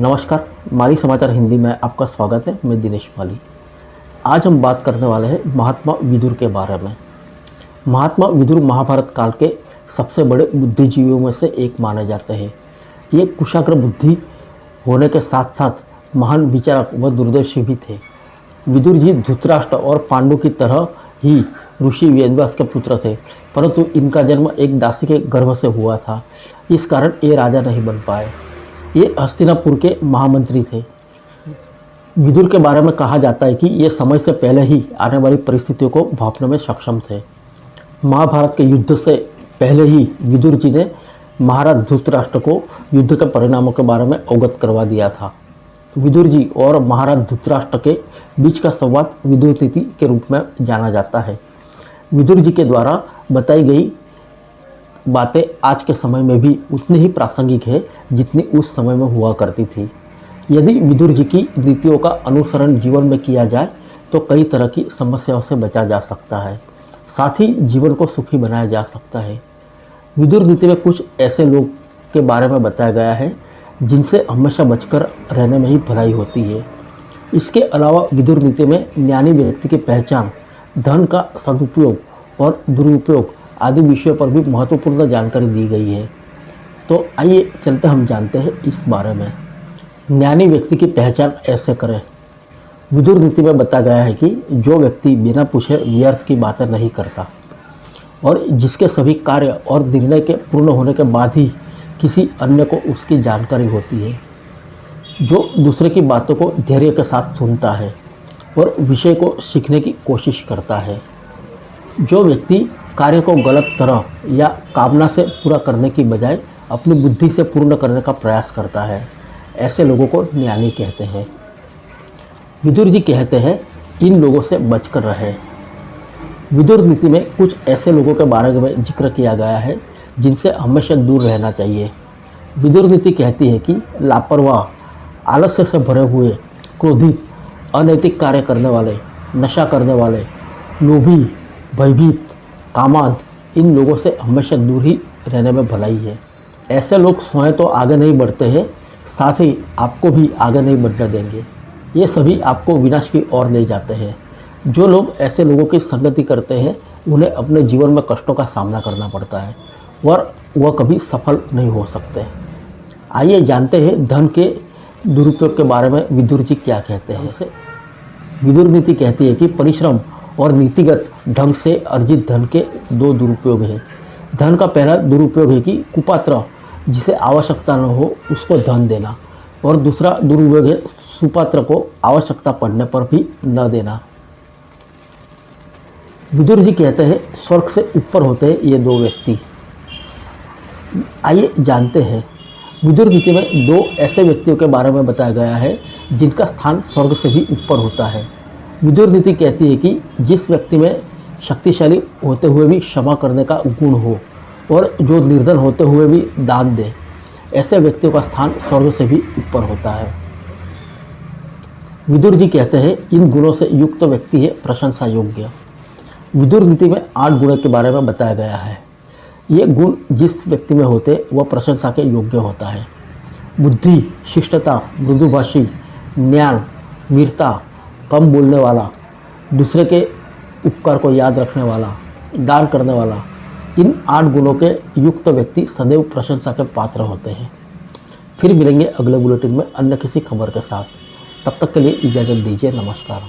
नमस्कार, मारी समाचार हिंदी में आपका स्वागत है। मैं दिनेश माली। आज हम बात करने वाले हैं महात्मा विदुर के बारे में। महात्मा विदुर महाभारत काल के सबसे बड़े बुद्धिजीवियों में से एक माने जाते हैं। ये कुशाग्र बुद्धि होने के साथ साथ महान विचारक व दूरदर्शी भी थे। विदुर जी धृतराष्ट्र और पांडु की तरह ही ऋषि वेदव्यास के पुत्र थे, परंतु इनका जन्म एक दासी के गर्भ से हुआ था। इस कारण ये राजा नहीं बन पाए। ये हस्तिनापुर के महामंत्री थे। विदुर के बारे में कहा जाता है कि ये समय से पहले ही आने वाली परिस्थितियों को भांपने में सक्षम थे। महाभारत के युद्ध से पहले ही विदुर जी ने महाराज धृतराष्ट्र को युद्ध के परिणामों के बारे में अवगत करवा दिया था। विदुर जी और महाराज धृतराष्ट्र के बीच का संवाद विदुर नीति के रूप में जाना जाता है। विदुर जी के द्वारा बताई गई बातें आज के समय में भी उतनी ही प्रासंगिक है जितनी उस समय में हुआ करती थी। यदि विदुर जी की नीतियों का अनुसरण जीवन में किया जाए तो कई तरह की समस्याओं से बचा जा सकता है, साथ ही जीवन को सुखी बनाया जा सकता है। विदुर नीति में कुछ ऐसे लोग के बारे में बताया गया है जिनसे हमेशा बचकर रहने में ही भलाई होती है। इसके अलावा विदुर नीति में ज्ञानी व्यक्ति की पहचान, धन का सदुपयोग और दुरुपयोग आदि विषयों पर भी महत्वपूर्ण जानकारी दी गई है। तो आइए चलते हम जानते हैं इस बारे में। ज्ञानी व्यक्ति की पहचान ऐसे करें। विदुर नीति में बताया गया है कि जो व्यक्ति बिना पूछे व्यर्थ की बातें नहीं करता और जिसके सभी कार्य और निर्णय के पूर्ण होने के बाद ही किसी अन्य को उसकी जानकारी होती है, जो दूसरे की बातों को धैर्य के साथ सुनता है और विषय को सीखने की कोशिश करता है, जो व्यक्ति कार्य को गलत तरह या कामना से पूरा करने की बजाय अपनी बुद्धि से पूर्ण करने का प्रयास करता है, ऐसे लोगों को ज्ञानी कहते हैं। विदुर जी कहते हैं इन लोगों से बचकर रहे। विदुर नीति में कुछ ऐसे लोगों के बारे में जिक्र किया गया है जिनसे हमेशा दूर रहना चाहिए। विदुर नीति कहती है कि लापरवाह, आलस्य से भरे हुए, क्रोधित, अनैतिक कार्य करने वाले, नशा करने वाले, लोभी, भयभीत, कामांध, इन लोगों से हमेशा दूर ही रहने में भलाई है। ऐसे लोग स्वयं तो आगे नहीं बढ़ते हैं, साथ ही आपको भी आगे नहीं बढ़ने देंगे। ये सभी आपको विनाश की ओर ले जाते हैं। जो लोग ऐसे लोगों की संगति करते हैं उन्हें अपने जीवन में कष्टों का सामना करना पड़ता है और वह कभी सफल नहीं हो सकते। आइए जानते हैं धन के दुरुपयोग के बारे में विदुर जी क्या कहते हैं। जैसे विदुर नीति कहती है कि परिश्रम और नीतिगत ढंग से अर्जित धन के दो दुरुपयोग हैं। धन का पहला दुरुपयोग है कि कुपात्र जिसे आवश्यकता न हो उसको धन देना, और दूसरा दुरुपयोग है सुपात्र को आवश्यकता पड़ने पर भी न देना। विदुर जी कहते हैं स्वर्ग से ऊपर होते हैं ये दो व्यक्ति। आइए जानते हैं। विदुर नीति में दो ऐसे व्यक्तियों के बारे में बताया गया है जिनका स्थान स्वर्ग से भी ऊपर होता है। विदुर नीति कहती है कि जिस व्यक्ति में शक्तिशाली होते हुए भी क्षमा करने का गुण हो और जो निर्धन होते हुए भी दान दे, ऐसे व्यक्तियों का स्थान स्वर्ग से भी ऊपर होता है। विदुर जी कहते हैं इन गुणों से युक्त व्यक्ति है प्रशंसा योग्य। विदुर नीति में 8 गुणों के बारे में बताया गया है। ये गुण जिस व्यक्ति में होते वह प्रशंसा के योग्य होता है। बुद्धि, शिष्टता, मृदुभाषी, ज्ञान, वीरता, कम बोलने वाला, दूसरे के उपकार को याद रखने वाला, दान करने वाला, इन 8 गुणों के युक्त व्यक्ति सदैव प्रशंसा के पात्र होते हैं। फिर मिलेंगे अगले बुलेटिन में अन्य किसी खबर के साथ। तब तक के लिए इजाज़त दीजिए। नमस्कार।